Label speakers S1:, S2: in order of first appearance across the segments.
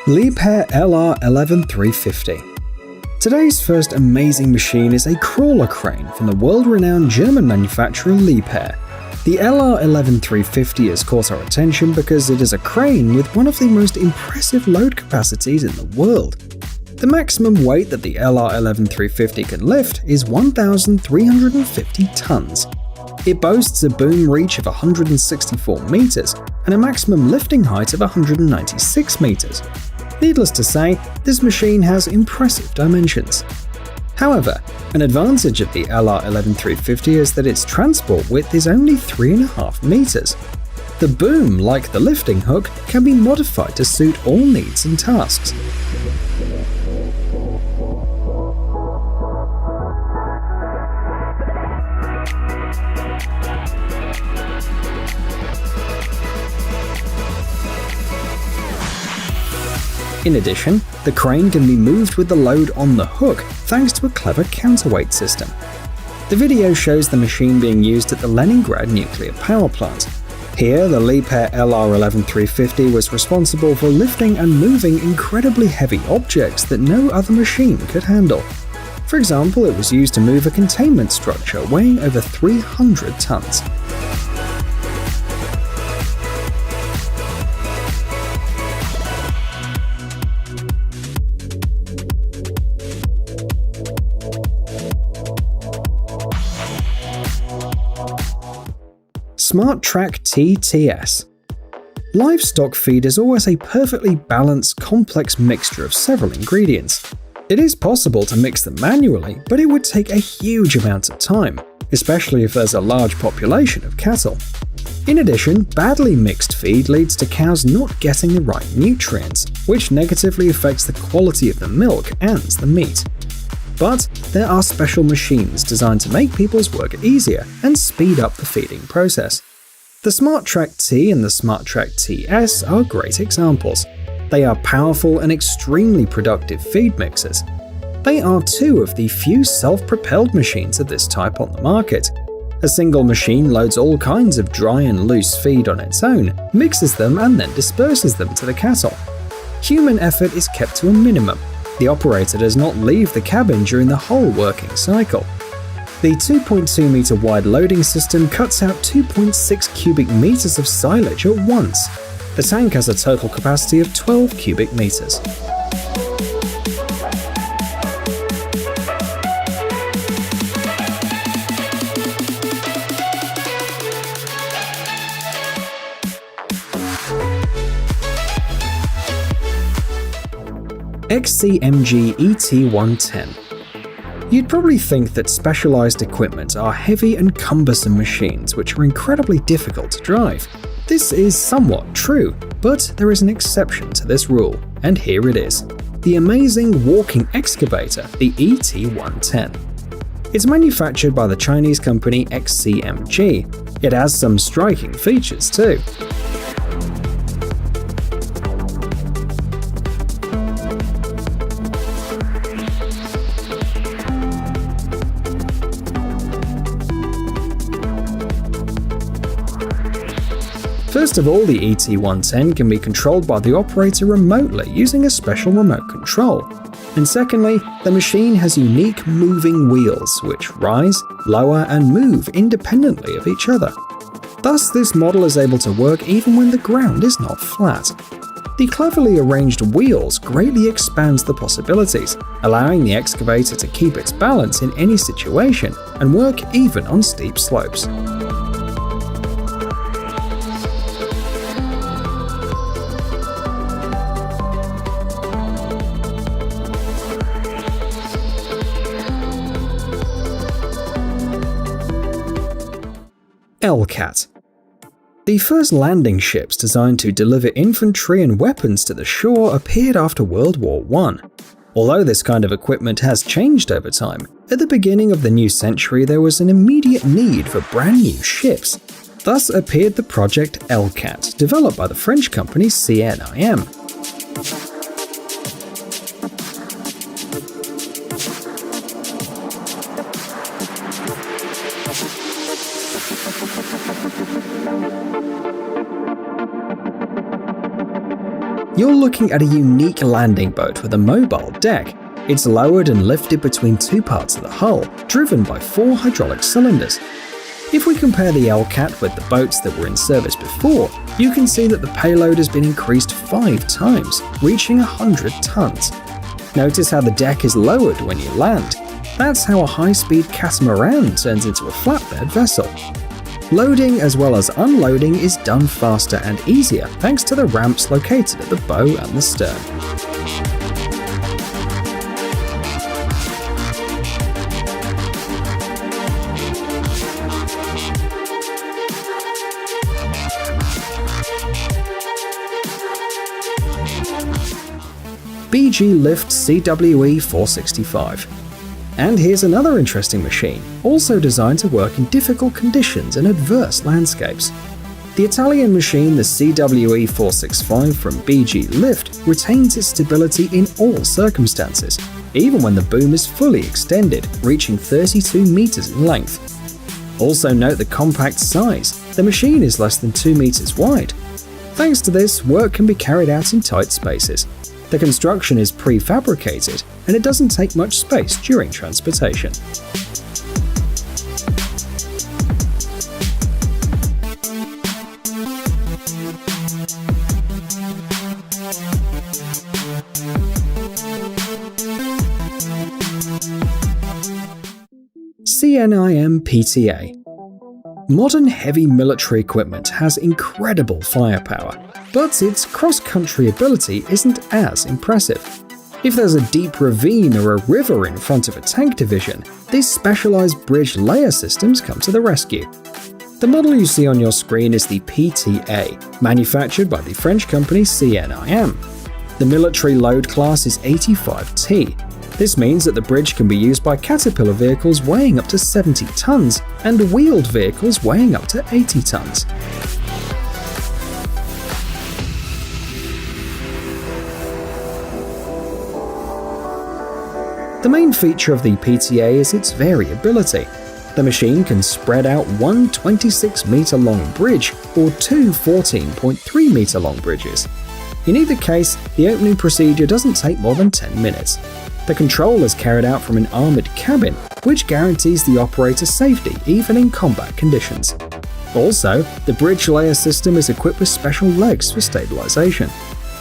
S1: Liebherr LR11350. Today's first amazing machine is a crawler crane from the world-renowned German manufacturer Liebherr. The LR11350 has caught our attention because it is a crane with one of the most impressive load capacities in the world. The maximum weight that the LR11350 can lift is 1,350 tons. It boasts a boom reach of 164 meters and a maximum lifting height of 196 meters. Needless to say, this machine has impressive dimensions. However, an advantage of the LR11350 is that its transport width is only 3.5 meters. The boom, like the lifting hook, can be modified to suit all needs and tasks. In addition, the crane can be moved with the load on the hook thanks to a clever counterweight system. The video shows the machine being used at the Leningrad nuclear power plant. Here, the Liebherr LR11350 was responsible for lifting and moving incredibly heavy objects that no other machine could handle. For example, it was used to move a containment structure weighing over 300 tons. SmartTrack TTS. Livestock feed is always a perfectly balanced, complex mixture of several ingredients. It is possible to mix them manually, but it would take a huge amount of time, especially if there's a large population of cattle. In addition, badly mixed feed leads to cows not getting the right nutrients, which negatively affects the quality of the milk and the meat. But there are special machines designed to make people's work easier and speed up the feeding process. The SmartTrack T and the SmartTrack TS are great examples. They are powerful and extremely productive feed mixers. They are two of the few self-propelled machines of this type on the market. A single machine loads all kinds of dry and loose feed on its own, mixes them and then disperses them to the cattle. Human effort is kept to a minimum. The operator does not leave the cabin during the whole working cycle. The 2.2 meter wide loading system cuts out 2.6 cubic meters of silage at once. The tank has a total capacity of 12 cubic meters. XCMG ET110. You'd probably think that specialized equipment are heavy and cumbersome machines which are incredibly difficult to drive. This is somewhat true, but there is an exception to this rule, and here it is. The amazing walking excavator, the ET110. It's manufactured by the Chinese company XCMG. It has some striking features too. First of all, the ET110 can be controlled by the operator remotely using a special remote control. And secondly, the machine has unique moving wheels which rise, lower and move independently of each other. Thus, this model is able to work even when the ground is not flat. The cleverly arranged wheels greatly expands the possibilities, allowing the excavator to keep its balance in any situation and work even on steep slopes. LCAT. The first landing ships designed to deliver infantry and weapons to the shore appeared after World War I. Although this kind of equipment has changed over time, at the beginning of the new century there was an immediate need for brand new ships. Thus appeared the project LCAT, developed by the French company CNIM. You're looking at a unique landing boat with a mobile deck. It's lowered and lifted between two parts of the hull, driven by 4 hydraulic cylinders. If we compare the LCAT with the boats that were in service before, you can see that the payload has been increased 5 times, reaching 100 tons. Notice how the deck is lowered when you land. That's how a high-speed catamaran turns into a flatbed vessel. Loading as well as unloading is done faster and easier thanks to the ramps located at the bow and the stern. BG Lift CWE 465. And here's another interesting machine, also designed to work in difficult conditions and adverse landscapes. The Italian machine, the CWE 465 from BG Lift, retains its stability in all circumstances, even when the boom is fully extended, reaching 32 meters in length. Also note the compact size. The machine is less than 2 meters wide. Thanks to this, work can be carried out in tight spaces. The construction is prefabricated, and it doesn't take much space during transportation. CNIM PTA. Modern heavy military equipment has incredible firepower, but its cross-country ability isn't as impressive. If there's a deep ravine or a river in front of a tank division, these specialized bridge layer systems come to the rescue. The model you see on your screen is the PTA, manufactured by the French company CNIM. The military load class is 85T. This means that the bridge can be used by Caterpillar vehicles weighing up to 70 tons and wheeled vehicles weighing up to 80 tons. The main feature of the PTA is its variability. The machine can spread out one 26-meter-long bridge or two 14.3-meter-long bridges. In either case, the opening procedure doesn't take more than 10 minutes. The control is carried out from an armored cabin, which guarantees the operator's safety even in combat conditions. Also, the bridge layer system is equipped with special legs for stabilization.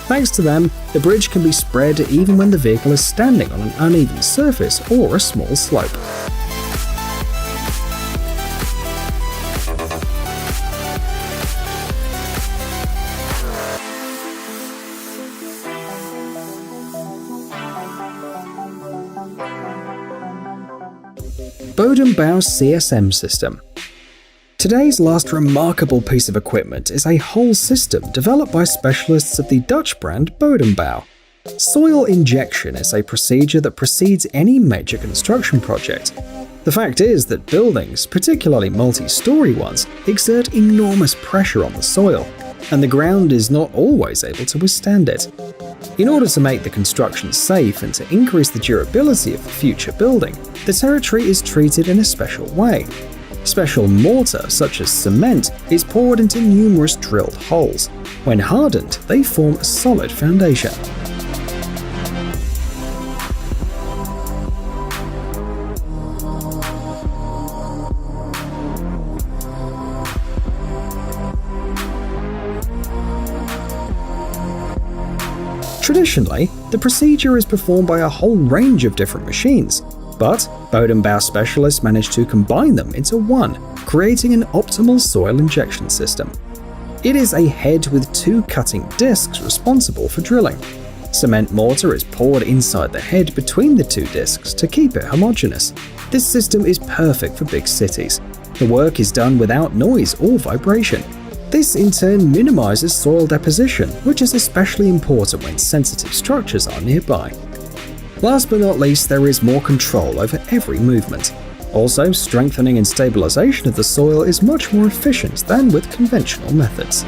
S1: Thanks to them, the bridge can be spread even when the vehicle is standing on an uneven surface or a small slope. Bodenbau CSM system. Today's last remarkable piece of equipment is a whole system developed by specialists of the Dutch brand Bodenbau. Soil injection is a procedure that precedes any major construction project. The fact is that buildings, particularly multi-story ones, exert enormous pressure on the soil, and the ground is not always able to withstand it. In order to make the construction safe and to increase the durability of the future building, the territory is treated in a special way. Special mortar, such as cement, is poured into numerous drilled holes. When hardened, they form a solid foundation. Traditionally, the procedure is performed by a whole range of different machines, but Bodenbau specialists managed to combine them into one, creating an optimal soil injection system. It is a head with two cutting discs responsible for drilling. Cement mortar is poured inside the head between the two discs to keep it homogeneous. This system is perfect for big cities. The work is done without noise or vibration. This in turn minimizes soil deposition, which is especially important when sensitive structures are nearby. Last but not least, there is more control over every movement. Also, strengthening and stabilization of the soil is much more efficient than with conventional methods.